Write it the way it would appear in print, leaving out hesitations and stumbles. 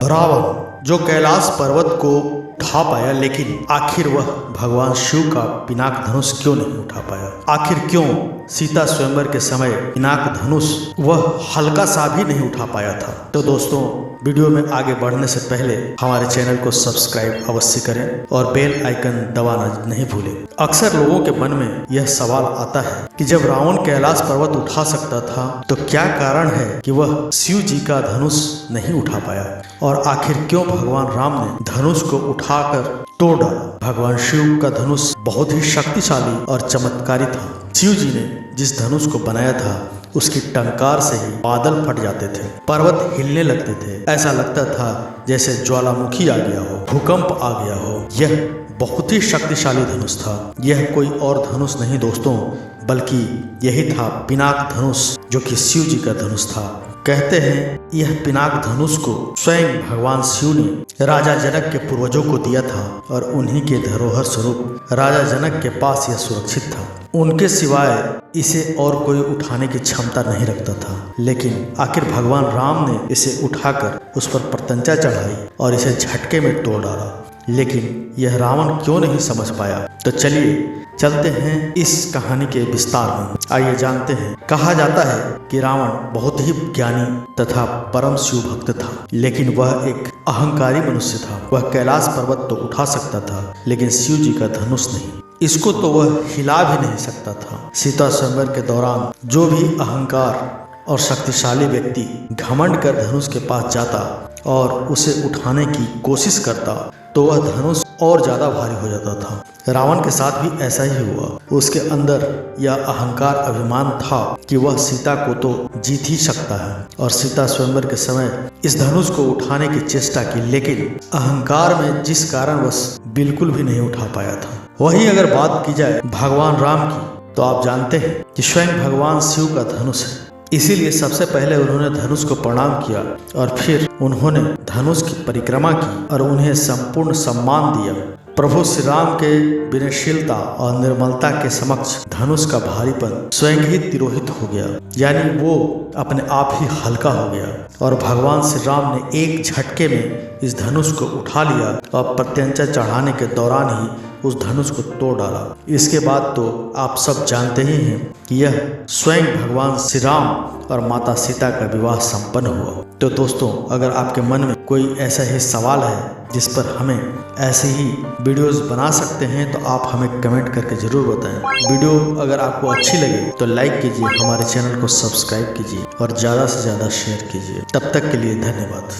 रावण जो कैलाश पर्वत को उठा पाया, लेकिन आखिर वह भगवान शिव का पिनाक धनुष क्यों नहीं उठा पाया? आखिर क्यों सीता स्वयंवर के समय पिनाक धनुष वह हल्का सा भी नहीं उठा पाया था? तो दोस्तों, वीडियो में आगे बढ़ने से पहले हमारे चैनल को सब्सक्राइब अवश्य करें और बेल आइकन दबाना नहीं भूलें। अक्सर लोगों के मन में यह सवाल आता है कि जब रावण कैलाश पर्वत उठा सकता था तो क्या कारण है कि वह शिव जी का धनुष नहीं उठा पाया? और आखिर क्यों भगवान राम ने धनुष को उठाकर तोड़ डाला? भगवान शिव का धनुष बहुत ही शक्तिशाली और चमत्कारी था। शिव जी ने जिस धनुष को बनाया था उसकी टंकार से ही बादल फट जाते थे, पर्वत हिलने लगते थे। ऐसा लगता था जैसे ज्वालामुखी आ गया हो, भूकंप आ गया हो। यह बहुत ही शक्तिशाली धनुष था। यह कोई और धनुष नहीं दोस्तों, बल्कि यही था पिनाक धनुष, जो कि शिव जी का धनुष था। कहते हैं यह पिनाक धनुष को स्वयं भगवान शिव ने राजा जनक के पूर्वजों को दिया था और उन्हीं के धरोहर स्वरूप राजा जनक के पास यह सुरक्षित था। उनके सिवाय इसे और कोई उठाने की क्षमता नहीं रखता था। लेकिन आखिर भगवान राम ने इसे उठाकर उस पर प्रत्यंचा चढ़ाई और इसे झटके में तोड़ डाला। लेकिन यह रावण क्यों नहीं समझ पाया? तो चलिए चलते हैं इस कहानी के विस्तार में। आइए जानते हैं। कहा जाता है कि रावण बहुत ही ज्ञानी तथा परम शिव भक्त था, लेकिन वह एक अहंकारी मनुष्य था। वह कैलाश पर्वत तो उठा सकता था, लेकिन शिव जी का धनुष नहीं। इसको तो वह हिला भी नहीं सकता था। सीता स्वयंवर के दौरान जो भी अहंकार और शक्तिशाली व्यक्ति घमंड कर धनुष के पास जाता और उसे उठाने की कोशिश करता तो वह धनुष और ज्यादा भारी हो जाता था। रावण के साथ भी ऐसा ही हुआ। उसके अंदर यह अहंकार अभिमान था कि वह सीता को तो जीत ही सकता है और सीता स्वयंवर के समय इस धनुष को उठाने की चेष्टा की, लेकिन अहंकार में जिस कारणवश बिल्कुल भी नहीं उठा पाया था। वही अगर बात की जाए भगवान राम की, तो आप जानते हैं कि स्वयं भगवान शिव का धनुष है। इसीलिए सबसे पहले उन्होंने धनुष को प्रणाम किया और फिर उन्होंने धनुष की परिक्रमा की और उन्हें संपूर्ण सम्मान दिया। प्रभु श्री राम के विनयशीलता और निर्मलता के समक्ष धनुष का भारीपन स्वयं ही तिरोहित हो गया, यानी वो अपने आप ही हल्का हो गया और भगवान श्री राम ने एक झटके में इस धनुष को उठा लिया और प्रत्यंचा चढ़ाने के दौरान ही उस धनुष को तोड़ डाला। इसके बाद तो आप सब जानते ही हैं कि यह स्वयं भगवान श्री राम और माता सीता का विवाह संपन्न हुआ। तो दोस्तों, अगर आपके मन में कोई ऐसा ही सवाल है जिस पर हमें ऐसे ही वीडियोस बना सकते हैं, तो आप हमें कमेंट करके ज़रूर बताएं। वीडियो अगर आपको अच्छी लगे तो लाइक कीजिए, हमारे चैनल को सब्सक्राइब कीजिए और ज़्यादा से ज़्यादा शेयर कीजिए। तब तक के लिए धन्यवाद।